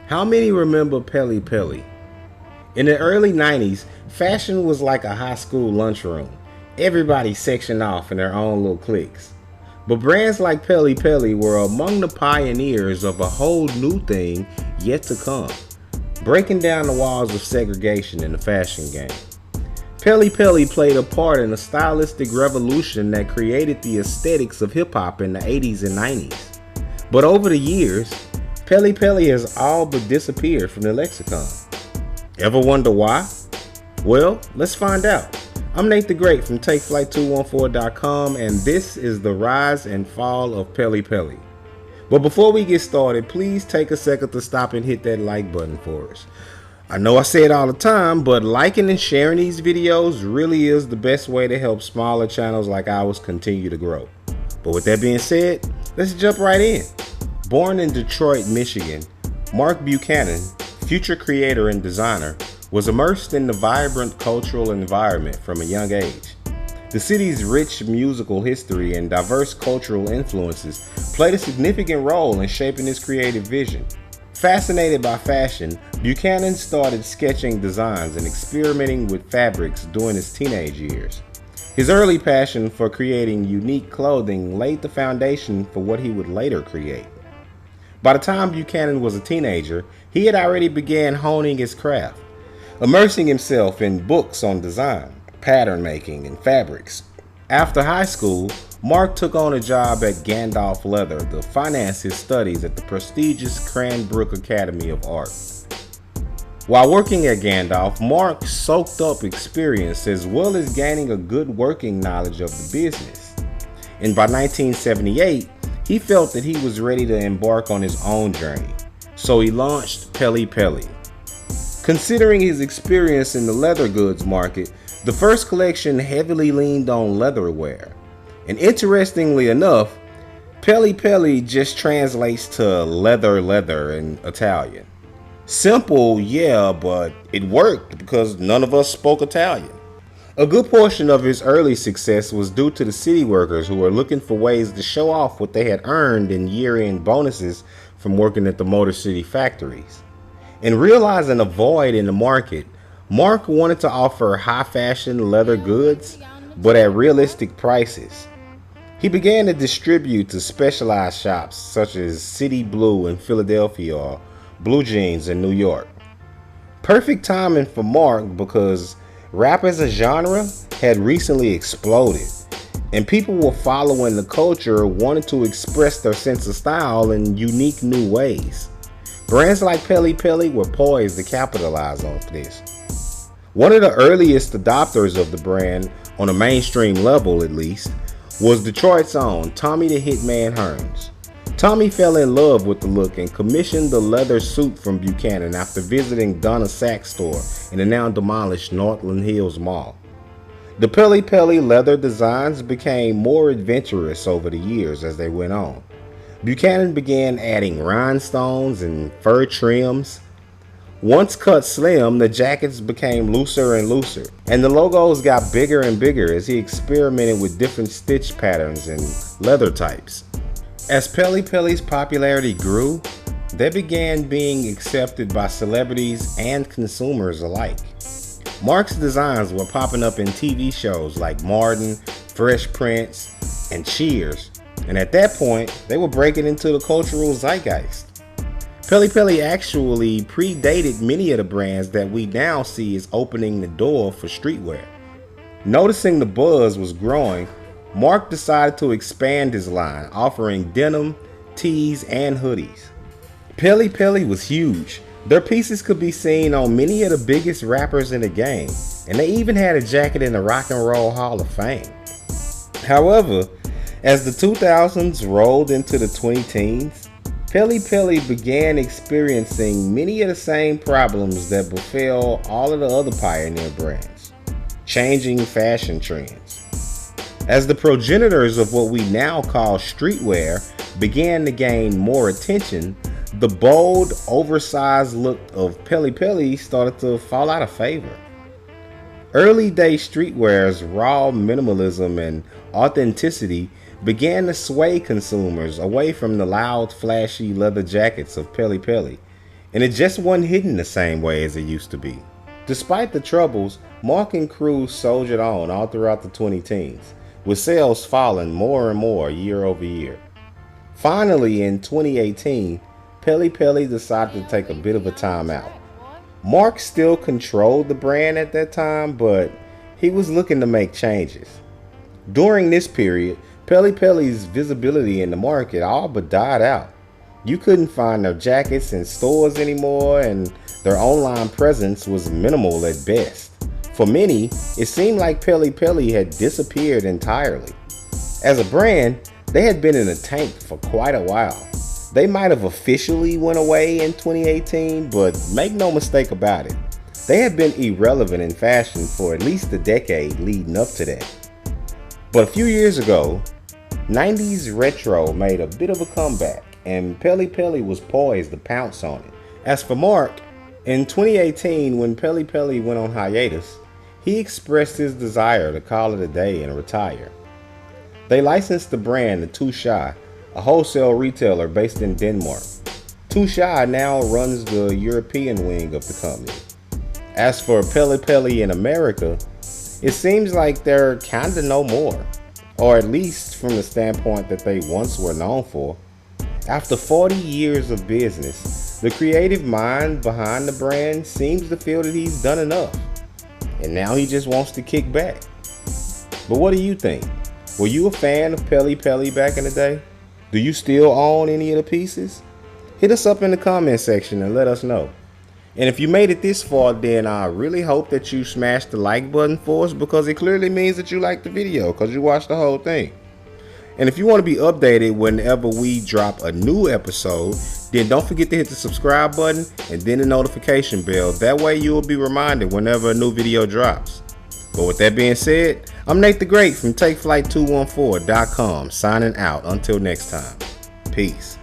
How many remember Pelle Pelle? In the early 90s, fashion was like a high school lunchroom. Everybody sectioned off in their own little cliques. But brands like Pelle Pelle were among the pioneers of a whole new thing yet to come, breaking down the walls of segregation in the fashion game. Pelle Pelle played a part in a stylistic revolution that created the aesthetics of hip-hop in the 80s and 90s. But over the years, Pelle Pelle has all but disappeared from the lexicon. Ever wonder why? Well, let's find out. I'm Nate the Great from TakeFlight214.com, and this is the rise and fall of Pelle Pelle. But before we get started, please take a second to stop and hit that like button for us. I know I say it all the time, but liking and sharing these videos really is the best way to help smaller channels like ours continue to grow. But with that being said, let's jump right in. Born in Detroit, Michigan, Mark Buchanan, future creator and designer, was immersed in the vibrant cultural environment from a young age. The city's rich musical history and diverse cultural influences played a significant role in shaping his creative vision. Fascinated by fashion, Buchanan started sketching designs and experimenting with fabrics during his teenage years. His early passion for creating unique clothing laid the foundation for what he would later create. By the time Buchanan was a teenager, he had already began honing his craft, immersing himself in books on design, pattern making, and fabrics. After high school, Mark took on a job at Gandalf Leather to finance his studies at the prestigious Cranbrook Academy of Art. While working at Gandalf, Mark soaked up experience as well as gaining a good working knowledge of the business. And by 1978, he felt that he was ready to embark on his own journey, so he launched Pelle Pelle. Considering his experience in the leather goods market, the first collection heavily leaned on leatherware. And interestingly enough, Pelle Pelle just translates to leather in Italian. Simple, yeah, but it worked because none of us spoke Italian. A good portion of his early success was due to the city workers who were looking for ways to show off what they had earned in year-end bonuses from working at the Motor City factories. And realizing a void in the market, Mark wanted to offer high-fashion leather goods, but at realistic prices. He began to distribute to specialized shops such as City Blue in Philadelphia or Blue Jeans in New York. Perfect timing for Mark because rap as a genre had recently exploded, and people were following the culture wanting to express their sense of style in unique new ways. Brands like Pelle Pelle were poised to capitalize on this. One of the earliest adopters of the brand, on a mainstream level at least, was Detroit's own Tommy the Hitman Hearns. Tommy fell in love with the look and commissioned the leather suit from Buchanan after visiting Donna Sachs' store in the now demolished Northland Hills Mall. The Pelle Pelle leather designs became more adventurous over the years as they went on. Buchanan began adding rhinestones and fur trims. Once cut slim, the jackets became looser and looser, and the logos got bigger and bigger as he experimented with different stitch patterns and leather types. As Pelle Pelle's popularity grew, they began being accepted by celebrities and consumers alike. Mark's designs were popping up in TV shows like Martin, Fresh Prince, and Cheers, and at that point, they were breaking into the cultural zeitgeist. Pelle Pelle actually predated many of the brands that we now see as opening the door for streetwear. Noticing the buzz was growing, Mark decided to expand his line, offering denim, tees, and hoodies. Pelle Pelle was huge. Their pieces could be seen on many of the biggest rappers in the game, and they even had a jacket in the Rock and Roll Hall of Fame. However, as the 2000s rolled into the 2010s, Pelle Pelle began experiencing many of the same problems that befell all of the other pioneer brands: changing fashion trends. As the progenitors of what we now call streetwear began to gain more attention, the bold, oversized look of Pelle Pelle started to fall out of favor. Early day streetwear's raw minimalism and authenticity began to sway consumers away from the loud, flashy leather jackets of Pelle Pelle, and it just wasn't hitting the same way as it used to be. Despite the troubles, Mark and crew soldiered on all throughout the 2010s, with sales falling more and more year over year. Finally, in 2018, Pelle Pelle decided to take a bit of a time out. Mark still controlled the brand at that time, but he was looking to make changes. During this period, Pelle Pelle's visibility in the market all but died out. You couldn't find their jackets in stores anymore, and their online presence was minimal at best. For many, it seemed like Pelle Pelle had disappeared entirely. As a brand, they had been in the tank for quite a while. They might have officially went away in 2018, but make no mistake about it, they had been irrelevant in fashion for at least a decade leading up to that. But a few years ago, 90s retro made a bit of a comeback, and Pelle Pelle was poised to pounce on it. As for Mark, in 2018 when Pelle Pelle went on hiatus, he expressed his desire to call it a day and retire. They licensed the brand to Too Shy, a wholesale retailer based in Denmark. Too Shy now runs the European wing of the company. As for Pelle Pelle in America, it seems like they're kinda no more, or at least from the standpoint that they once were known for. After 40 years of business, the creative mind behind the brand seems to feel that he's done enough, and now he just wants to kick back. But what do you think? Were you a fan of Pelle Pelle back in the day? Do you still own any of the pieces? Hit us up in the comment section and let us know. And if you made it this far, then I really hope that you smash the like button for us, because it clearly means that you liked the video because you watched the whole thing. And if you want to be updated whenever we drop a new episode, then don't forget to hit the subscribe button and then the notification bell. That way you will be reminded whenever a new video drops. But with that being said, I'm Nate the Great from TakeFlight214.com signing out until next time. Peace.